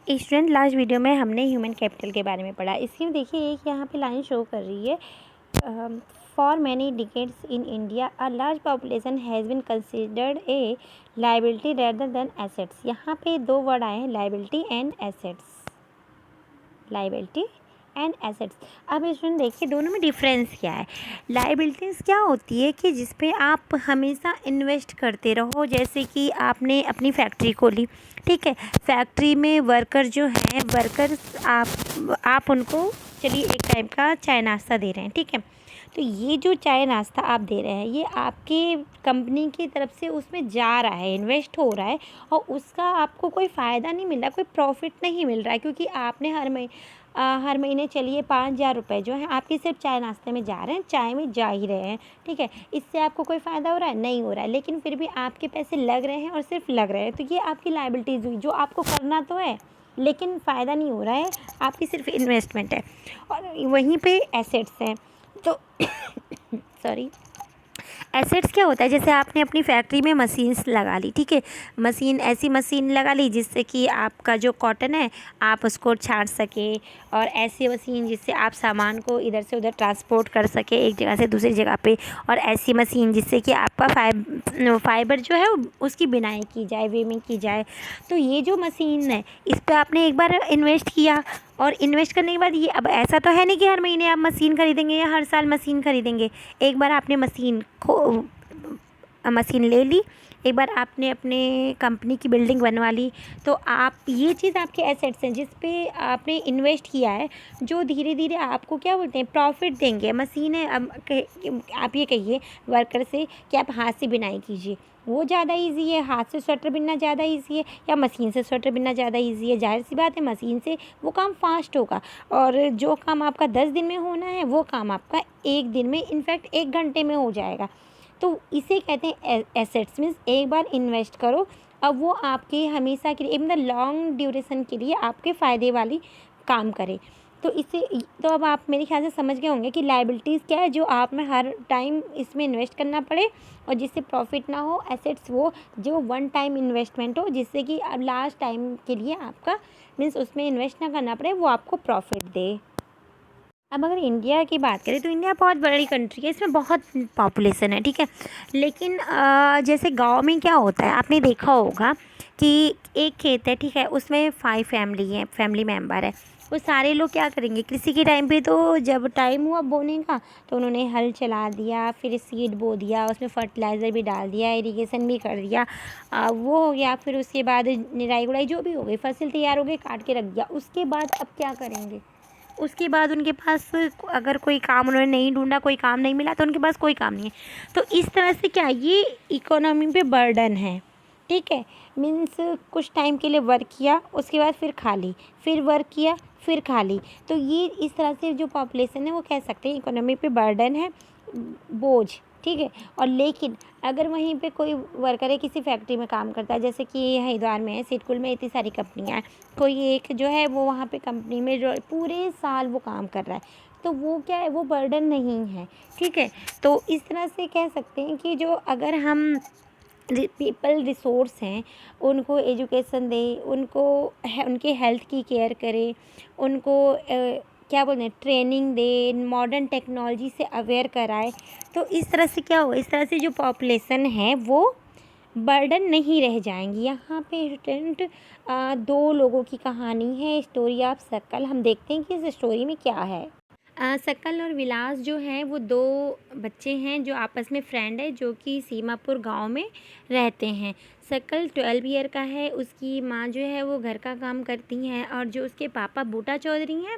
Student, last video में हमने human capital के बारे में पढ़ा। इसमें देखिए एक यहाँ पे लाइन शो कर रही है, for many decades in India a large population has been considered a liability rather than assets. यहाँ पे दो वर्ड आए हैं, liability and assets. Liability and assets. अब स्टूडेंट देखिए दोनों में डिफरेंस क्या है। लाइबिलिटीज़ क्या होती है कि जिस पे आप हमेशा इन्वेस्ट करते रहो, जैसे कि आपने अपनी फैक्ट्री खोली, ठीक है, फैक्ट्री में वर्कर जो हैं, वर्कर्स आप उनको चलिए एक टाइम का चाय नाश्ता दे रहे हैं, ठीक है, तो ये जो चाय नाश्ता आप दे रहे हैं ये आपके कंपनी की तरफ से उसमें जा रहा है, इन्वेस्ट हो रहा है, और उसका आपको कोई फ़ायदा नहीं मिल रहा, कोई प्रॉफिट नहीं मिल रहा है, क्योंकि आपने हर महीने चलिए 5,000 रुपये जो है आपके सिर्फ चाय नाश्ते में जा रहे हैं, चाय में जा ही रहे हैं, ठीक है, इससे आपको कोई फ़ायदा हो रहा है, नहीं हो रहा है, लेकिन फिर भी आपके पैसे लग रहे हैं और सिर्फ लग रहे हैं, तो ये आपकी लायबिलिटीज़ हुई, जो आपको करना तो है लेकिन फ़ायदा नहीं हो रहा है, आपकी सिर्फ इन्वेस्टमेंट है। और वहीं पे एसेट्स हैं, तो सॉरी, एसेट्स क्या होता है, जैसे आपने अपनी फैक्ट्री में मशीन्स लगा ली, ठीक है, ऐसी मशीन लगा ली जिससे कि आपका जो कॉटन है आप उसको छाँट सके, और ऐसी मशीन जिससे आप सामान को इधर से उधर ट्रांसपोर्ट कर सके एक जगह से दूसरी जगह पे, और ऐसी मशीन जिससे कि आपका फाइबर जो है उसकी बिनाई की जाए, वीविंग की जाए। तो ये जो मशीन है इस पर आपने एक बार इन्वेस्ट किया, और इन्वेस्ट करने के बाद ये, अब ऐसा तो है नहीं कि हर महीने आप मशीन खरीदेंगे या हर साल मशीन खरीदेंगे। एक बार आपने मशीन ले ली, एक बार आपने अपने कंपनी की बिल्डिंग बनवा ली, तो आप ये चीज़ आपके एसेट्स हैं जिस पे आपने इन्वेस्ट किया है, जो धीरे धीरे आपको क्या बोलते हैं प्रॉफिट देंगे। मशीनें अब आप ये कहिए वर्कर से कि आप हाथ से बिनाई कीजिए, वो ज़्यादा इजी है, हाथ से स्वेटर बिनना ज़्यादा इजी है या मशीन से स्वेटर बिनना ज़्यादा इजी है? जाहिर सी बात है मशीन से वो काम फास्ट होगा, और जो काम आपका 10 दिन में होना है वो काम आपका 1 दिन में, इनफैक्ट 1 घंटे में हो जाएगा। तो इसे कहते हैं एसेट्स। मीन्स एक बार इन्वेस्ट करो, अब वो आपके हमेशा के लिए, मतलब लॉन्ग ड्यूरेशन के लिए आपके फ़ायदे वाली काम करे। तो इसे, तो अब आप मेरे ख्याल से समझ गए होंगे कि लायबिलिटीज़ क्या है, जो आप में हर टाइम इसमें इन्वेस्ट करना पड़े और जिससे प्रॉफिट ना हो। एसेट्स वो जो वन टाइम इन्वेस्टमेंट हो, जिससे कि अब लास्ट टाइम के लिए आपका मीन्स उसमें इन्वेस्ट ना करना पड़े, वो आपको प्रॉफिट दे। अब अगर इंडिया की बात करें तो इंडिया बहुत बड़ी कंट्री है, इसमें बहुत पॉपुलेशन है, ठीक है, लेकिन जैसे गांव में क्या होता है आपने देखा होगा कि एक खेत है, ठीक है, उसमें 5 फैमिली मेम्बर है। वो सारे लोग क्या करेंगे, कृषि के टाइम पे तो जब टाइम हुआ बोने का तो उन्होंने हल चला दिया, फिर सीड बो दिया, उसमें फर्टिलाइज़र भी डाल दिया, इरिगेशन भी कर दिया, वो हो गया, फिर उसके बाद निराई गुड़ाई जो भी हो गई, फसल तैयार हो गई, काट के रख दिया। उसके बाद अब क्या करेंगे, उसके बाद उनके पास अगर कोई काम उन्होंने नहीं ढूंढा, कोई काम नहीं मिला, तो उनके पास कोई काम नहीं है। तो इस तरह से क्या, ये इकोनॉमी पे बर्डन है, ठीक है, मीन्स कुछ टाइम के लिए वर्क किया, उसके बाद फिर खाली, फिर वर्क किया, फिर खाली। तो ये इस तरह से जो पॉपुलेशन है वो कह सकते हैं इकोनॉमी पे बर्डन है, बोझ, ठीक है। और लेकिन अगर वहीं पे कोई वर्कर है, किसी फैक्ट्री में काम करता है, जैसे कि हरिद्वार में है, सिडकुल में इतनी सारी कंपनियां हैं, कोई एक जो है वो वहाँ पे कंपनी में जो पूरे साल वो काम कर रहा है, तो वो क्या है, वो बर्डन नहीं है, ठीक है। तो इस तरह से कह सकते हैं कि जो अगर हम पीपल रिसोर्स हैं उनको एजुकेशन दें, उनको उनके हेल्थ की केयर करें, उनको क्या बोलते हैं ट्रेनिंग दें, मॉडर्न टेक्नोलॉजी से अवेयर कराएं, तो इस तरह से क्या हो, इस तरह से जो पॉपुलेशन है वो बर्डन नहीं रह जाएंगी। यहाँ पे स्टूडेंट 2 लोगों की कहानी है, स्टोरी ऑफ सक्कल। हम देखते हैं कि इस स्टोरी में क्या है। सक्कल और विलास जो हैं वो 2 बच्चे हैं जो आपस में फ्रेंड है, जो कि सीमापुर गांव में रहते हैं। सक्कल 12 ईयर का है, उसकी माँ जो है वो घर का काम करती हैं, और जो उसके पापा बूटा चौधरी हैं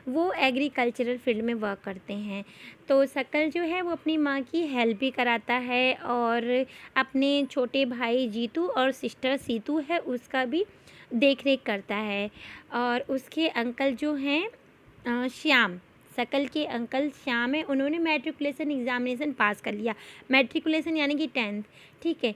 वो एग्रीकल्चरल फील्ड में वर्क करते हैं। तो सक्कल जो है वो अपनी माँ की हेल्प भी कराता है, और अपने छोटे भाई जीतू और सिस्टर सीतू है उसका भी देख रेख करता है। और उसके अंकल जो हैं श्याम, शकल के अंकल श्याम है, उन्होंने मैट्रिकुलेशन एग्ज़ामिनेशन पास कर लिया, मैट्रिकुलेशन यानी कि 10th, ठीक है,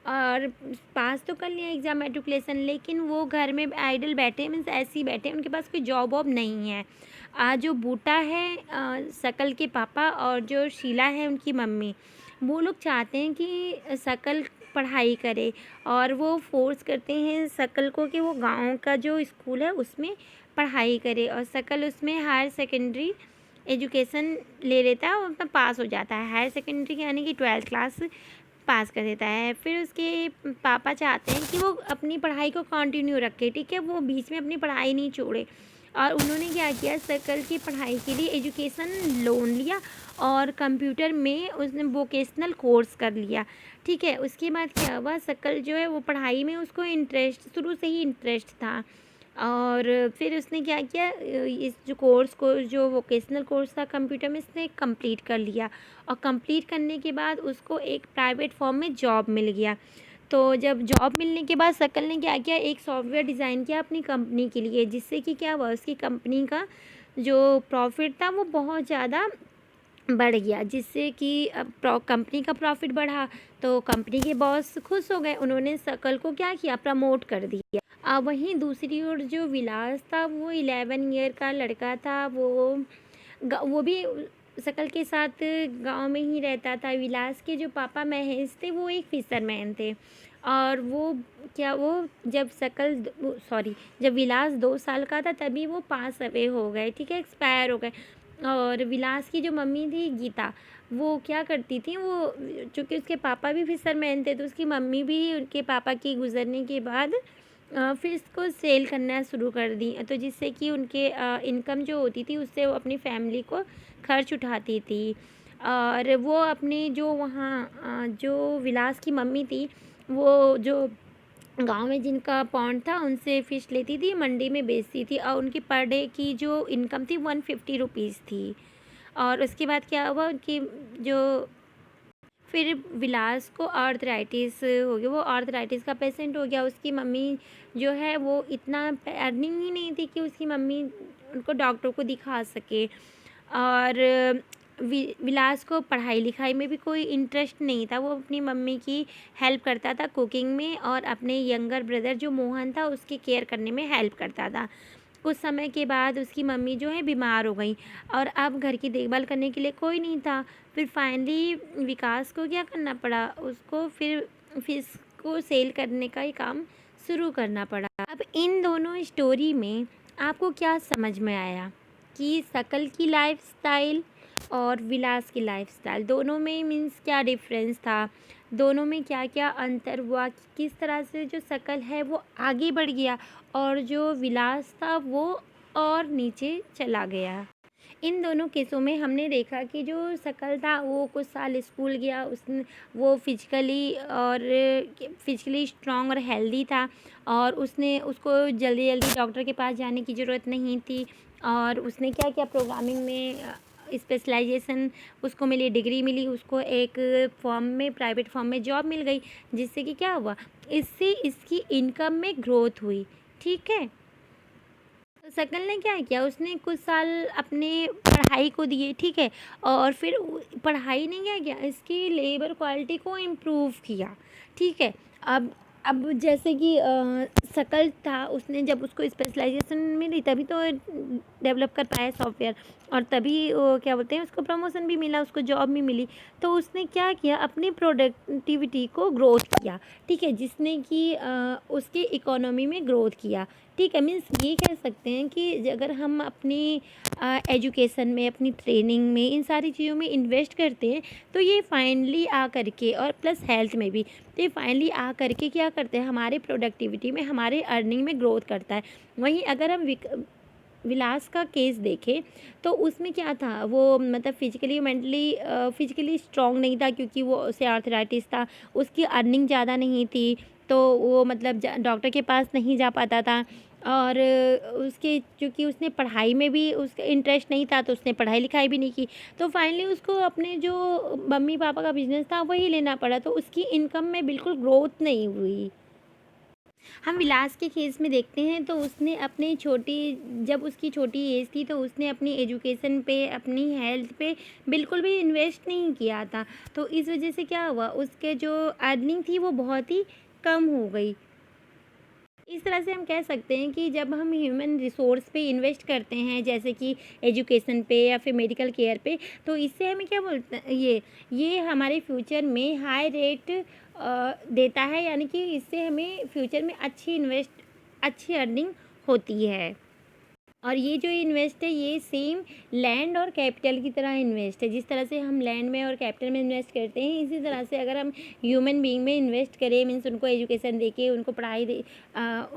और पास तो कर लिया एग्ज़ाम मैट्रिकुलेशन, लेकिन वो घर में आइडल बैठे, मीन्स ऐसे ही बैठे, उनके पास कोई जॉब वॉब नहीं है। जो बूटा है शकल के पापा और जो शीला है उनकी मम्मी, वो लोग चाहते हैं कि शकल पढ़ाई करे, और वो फ़ोर्स करते हैं शकल को कि वो गाँव का जो स्कूल है उसमें पढ़ाई करे, और शकल उसमें हायर सेकेंडरी एजुकेशन ले लेता है और मतलब पास हो जाता है। हायर सेकेंडरी यानी कि 12th क्लास पास कर देता है। फिर उसके पापा चाहते हैं कि वो अपनी पढ़ाई को कंटिन्यू रखे, ठीक है, वो बीच में अपनी पढ़ाई नहीं छोड़े। और उन्होंने क्या किया, शकल की पढ़ाई के लिए एजुकेशन लोन लिया और कंप्यूटर में उसने वोकेशनल कोर्स कर लिया, ठीक है। उसके बाद क्या हुआ, शकल जो है वो पढ़ाई में उसको इंटरेस्ट, शुरू से ही इंटरेस्ट था। और फिर उसने क्या किया, इस जो कोर्स को, जो वोकेशनल कोर्स था कंप्यूटर में, इसने कंप्लीट कर लिया। और कंप्लीट करने के बाद उसको एक प्राइवेट फर्म में जॉब मिल गया। तो जब जॉब मिलने के बाद शकल ने क्या किया, एक सॉफ्टवेयर डिज़ाइन किया अपनी कंपनी के लिए, जिससे कि क्या हुआ, उसकी कंपनी का जो प्रॉफिट था वो बहुत ज़्यादा बढ़ गया, जिससे कि अब कंपनी का प्रॉफिट बढ़ा तो कंपनी के बॉस खुश हो गए, उन्होंने शकल को क्या किया, प्रमोट कर दिया। वहीं दूसरी ओर जो विलास था वो 11 ईयर का लड़का था, वो भी शकल के साथ गांव में ही रहता था। विलास के जो पापा महेश थे वो एक फिशरमैन थे, और वो जब जब विलास 2 साल का था तभी वो पास अवे हो गए, ठीक है, एक्सपायर हो गए। और विलास की जो मम्मी थी गीता, वो क्या करती थी, वो चूँकि उसके पापा भी फिशरमैन थे तो उसकी मम्मी भी उनके पापा के गुज़रने के बाद फिश को सेल करना शुरू कर दी, तो जिससे कि उनके इनकम जो होती थी उससे वो अपनी फैमिली को खर्च उठाती थी। और वो अपनी जो वहाँ जो विलास की मम्मी थी, वो जो गाँव में जिनका पॉन्ड था उनसे फ़िश लेती थी, मंडी में बेचती थी, और उनकी पर डे की जो इनकम थी 150 रुपीज़ थी। और उसके बाद क्या हुआ, उनकी जो फिर विलास को आर्थराइटिस हो गया, वो आर्थराइटिस का पेशेंट हो गया। उसकी मम्मी जो है वो इतना अर्निंग ही नहीं थी कि उसकी मम्मी उनको डॉक्टर को दिखा सके। और विलास को पढ़ाई लिखाई में भी कोई इंटरेस्ट नहीं था, वो अपनी मम्मी की हेल्प करता था कुकिंग में, और अपने यंगर ब्रदर जो मोहन था उसकी केयर करने में हेल्प करता था। कुछ समय के बाद उसकी मम्मी जो है बीमार हो गई, और अब घर की देखभाल करने के लिए कोई नहीं था। फिर फाइनली विकास को क्या करना पड़ा, उसको फिर फिश को सेल करने का ही काम शुरू करना पड़ा। अब इन दोनों स्टोरी में आपको क्या समझ में आया कि शकल की लाइफस्टाइल और विलास की लाइफस्टाइल दोनों में मीन्स क्या डिफरेंस था, दोनों में क्या क्या अंतर हुआ, कि किस तरह से जो शकल है वो आगे बढ़ गया और जो विलास था वो और नीचे चला गया। इन दोनों केसों में हमने देखा कि जो शकल था वो कुछ साल स्कूल गया, उसने वो फिजिकली स्ट्रॉन्ग और हेल्दी था, और उसको जल्दी जल्दी डॉक्टर के पास जाने की ज़रूरत नहीं थी। और उसने क्या किया, प्रोग्रामिंग में स्पेशलाइजेशन उसको मिली, डिग्री मिली, उसको एक फर्म में, प्राइवेट फर्म में जॉब मिल गई, जिससे कि क्या हुआ, इससे इसकी इनकम में ग्रोथ हुई, ठीक है। तो शकल ने क्या किया, उसने कुछ साल अपने पढ़ाई को दिए, ठीक है, और फिर पढ़ाई ने क्या किया, इसकी लेबर क्वालिटी को इम्प्रूव किया, ठीक है। अब जैसे कि शकल था, उसने जब उसको स्पेशलाइजेशन मिली तभी तो डेवलप कर पाया सॉफ्टवेयर, और तभी क्या बोलते हैं, उसको प्रमोशन भी मिला, उसको जॉब भी मिली। तो उसने क्या किया, अपनी प्रोडक्टिविटी को ग्रोथ किया, ठीक है, जिसने कि उसकी इकोनॉमी में ग्रोथ किया, ठीक है। मीन्स ये कह सकते हैं कि अगर हम अपनी एजुकेशन में, अपनी ट्रेनिंग में, इन सारी चीज़ों में इन्वेस्ट करते हैं तो ये फाइनली आ करके, और प्लस हेल्थ में भी, तो ये फाइनली आ करके क्या करते हैं, हमारे प्रोडक्टिविटी में, हमारे अर्निंग में ग्रोथ करता है। वहीं अगर हम विलास का केस देखें तो उसमें क्या था, वो मतलब फिजिकली स्ट्रॉन्ग नहीं था, क्योंकि वो उसे आर्थराइटिस था, उसकी अर्निंग ज़्यादा नहीं थी, तो वो मतलब डॉक्टर के पास नहीं जा पाता था। और उसके क्योंकि उसने पढ़ाई में भी उसका इंटरेस्ट नहीं था, तो उसने पढ़ाई लिखाई भी नहीं की, तो फाइनली उसको अपने जो मम्मी पापा का बिजनेस था वही लेना पड़ा, तो उसकी इनकम में बिल्कुल ग्रोथ नहीं हुई। हम विलास के केस में देखते हैं तो उसने अपने छोटी जब उसकी छोटी एज थी तो उसने अपनी एजुकेशन पे, अपनी हेल्थ पे बिल्कुल भी इन्वेस्ट नहीं किया था, तो इस वजह से क्या हुआ, उसके जो अर्निंग थी वो बहुत ही कम हो गई। इस तरह से हम कह सकते हैं कि जब हम ह्यूमन रिसोर्स पे इन्वेस्ट करते हैं, जैसे कि एजुकेशन पे या फिर मेडिकल केयर पे, तो इससे हमें क्या बोलते हैं, ये हमारे फ्यूचर में हाई रेट देता है, यानी कि इससे हमें फ्यूचर में अच्छी अर्निंग होती है। और ये जो इन्वेस्ट है ये सेम लैंड और कैपिटल की तरह इन्वेस्ट है। जिस तरह से हम लैंड में और कैपिटल में इन्वेस्ट करते हैं, इसी तरह से अगर हम ह्यूमन बीइंग में इन्वेस्ट करें, मीन्स उनको एजुकेशन दे के, उनको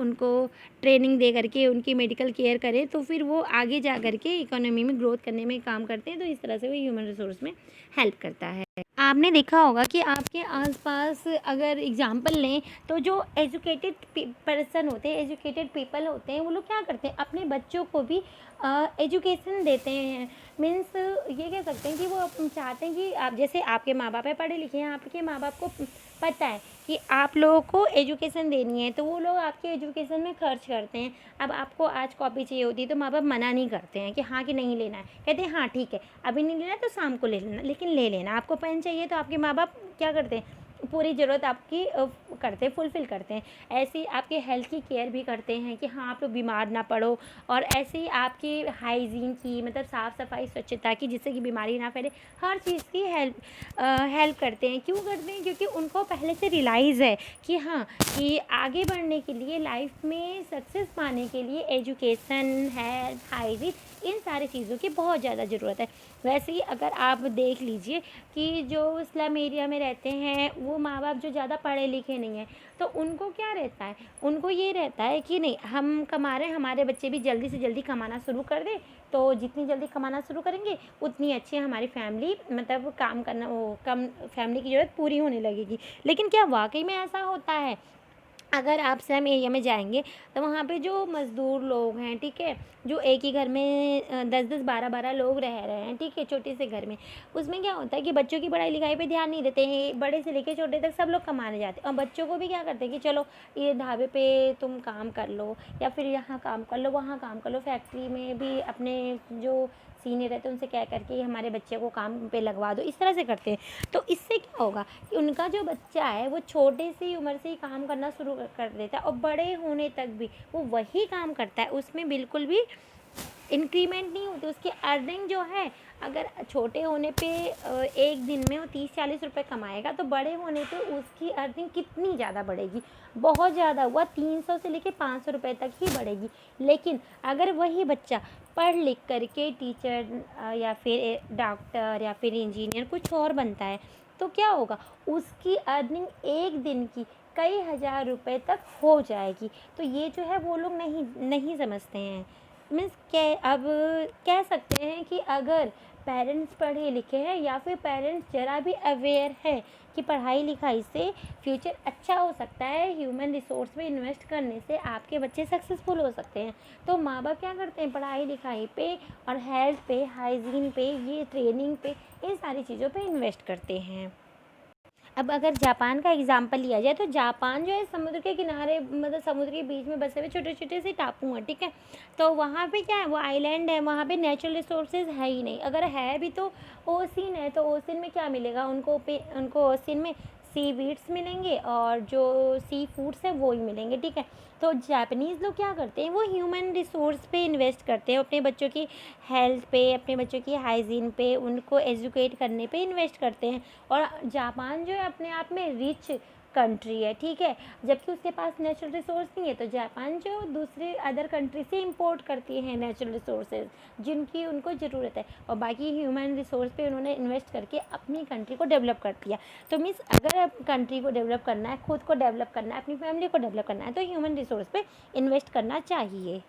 उनको ट्रेनिंग दे करके, उनकी मेडिकल केयर करें, तो फिर वो आगे जा करके इकोनॉमी में ग्रोथ करने में काम करते हैं। तो इस तरह से वो ह्यूमन रिसोर्स में हेल्प करता है। आपने देखा होगा कि आपके आसपास अगर एग्जांपल लें, तो जो एजुकेटेड पर्सन होते हैं, एजुकेटेड पीपल होते हैं, वो लोग क्या करते हैं, अपने बच्चों को भी एजुकेशन देते हैं। मीन्स ये कह सकते हैं कि वो चाहते हैं कि आप, जैसे आपके माँ बाप है पढ़े लिखे हैं, आपके माँ बाप को पता है कि आप लोगों को एजुकेशन देनी है, तो वो लोग आपके एजुकेशन में खर्च करते हैं। अब आपको आज कॉपी चाहिए होती है तो माँ बाप मना नहीं करते हैं कि हाँ कि नहीं लेना है, कहते हैं हाँ ठीक है, अभी नहीं लेना तो शाम को ले लेना, लेकिन ले लेना। आपको पेन चाहिए तो आपके माँ बाप क्या करते हैं, पूरी ज़रूरत आपकी करते हैं, फुलफ़िल करते हैं। ऐसे ही आपके हेल्थ की केयर भी करते हैं कि हाँ आप लोग बीमार ना पड़ो, और ऐसे ही आपकी हाइजीन की, मतलब साफ़ सफाई स्वच्छता की, जिससे कि बीमारी ना फैले, हर चीज़ की हेल्प करते हैं। क्यों करते हैं, क्योंकि उनको पहले से रियलाइज़ है कि हाँ, कि आगे बढ़ने के लिए, लाइफ में सक्सेस पाने के लिए एजुकेशन, हेल्थ, हाइजीन, इन सारी चीज़ों की बहुत ज़्यादा ज़रूरत है। वैसे ही अगर आप देख लीजिए कि जो स्लम एरिया में रहते हैं, वो माँ बाप जो ज़्यादा पढ़े लिखे नहीं हैं, तो उनको क्या रहता है, उनको ये रहता है कि नहीं, हम कमा रहे हैं, हमारे बच्चे भी जल्दी से जल्दी कमाना शुरू कर दें, तो जितनी जल्दी कमाना शुरू करेंगे उतनी अच्छी हमारी फैमिली, मतलब काम करना, वो कम फैमिली की ज़रूरत पूरी होने लगेगी। लेकिन क्या वाकई में ऐसा होता है? अगर आप स्लम एरिया में जाएंगे तो वहाँ पे जो मज़दूर लोग हैं, ठीक है, जो एक ही घर में 10-10, 12-12 लोग रह रहे हैं, ठीक है, छोटे से घर में, उसमें क्या होता है कि बच्चों की पढ़ाई लिखाई पे ध्यान नहीं देते हैं। बड़े से लेके छोटे तक सब लोग कमाने जाते हैं, और बच्चों को भी क्या करते हैं कि चलो ये ढाबे पे तुम काम कर लो, या फिर यहाँ काम कर लो, वहाँ काम कर लो, फैक्ट्री में भी अपने जो सीनियर रहते हैं उनसे कह करके हमारे बच्चे को काम पे लगवा दो, इस तरह से करते हैं। तो इससे क्या होगा कि उनका जो बच्चा है वो छोटे सी उम्र से ही काम करना शुरू कर देता है, और बड़े होने तक भी वो वही काम करता है, उसमें बिल्कुल भी इंक्रीमेंट नहीं होती। उसकी अर्निंग जो है, अगर छोटे होने पे एक दिन में वो 30-40 रुपए कमाएगा, तो बड़े होने पे उसकी अर्निंग कितनी ज़्यादा बढ़ेगी, बहुत ज़्यादा हुआ, 300 से लेके 500 रुपए तक ही बढ़ेगी। लेकिन अगर वही बच्चा पढ़ लिख करके टीचर या फिर डॉक्टर या फिर इंजीनियर कुछ और बनता है, तो क्या होगा, उसकी अर्निंग एक दिन की कई हज़ार रुपए तक हो जाएगी। तो ये जो है वो लोग नहीं समझते हैं। मीन्स अब कह सकते हैं कि अगर पेरेंट्स पढ़े लिखे हैं, या फिर पेरेंट्स ज़रा भी अवेयर है कि पढ़ाई लिखाई से फ्यूचर अच्छा हो सकता है, ह्यूमन रिसोर्स में इन्वेस्ट करने से आपके बच्चे सक्सेसफुल हो सकते हैं, तो माँ बाप क्या करते हैं, पढ़ाई लिखाई पे और हेल्थ पे, हाइजीन पे, ये ट्रेनिंग पे, इन सारी चीज़ों पे इन्वेस्ट करते हैं। अब अगर जापान का एग्जांपल लिया जाए, तो जापान जो है समुद्र के किनारे, मतलब समुद्र के बीच में बसे हुए छोटे छोटे से टापू हैं, ठीक है। तो वहाँ पे क्या है, वो आइलैंड है, वहाँ पे नेचुरल रिसोर्सेज है ही नहीं। अगर है भी तो ओसिन है, तो ओसिन में क्या मिलेगा उनको ओसिन में सी वीड्स मिलेंगे, और जो सी फूड्स हैं वो ही मिलेंगे, ठीक है। तो जापानीज़ लोग क्या करते हैं, वो ह्यूमन रिसोर्स पे इन्वेस्ट करते हैं, अपने बच्चों की हेल्थ पे, अपने बच्चों की हाइजीन पे, उनको एजुकेट करने पे इन्वेस्ट करते हैं। और जापान जो है अपने आप में रिच कंट्री है, ठीक है, जबकि उसके पास नेचुरल रिसोर्स नहीं है, तो जापान जो दूसरे अदर कंट्री से इंपोर्ट करती है नेचुरल रिसोर्सेज, जिनकी उनको ज़रूरत है, और बाकी ह्यूमन रिसोर्स पे उन्होंने इन्वेस्ट करके अपनी कंट्री को डेवलप कर दिया। तो मीन्स अगर कंट्री को डेवलप करना है, खुद को डेवलप करना है, अपनी फैमिली को डेवलप करना है, तो ह्यूमन रिसोर्स पे इन्वेस्ट करना चाहिए।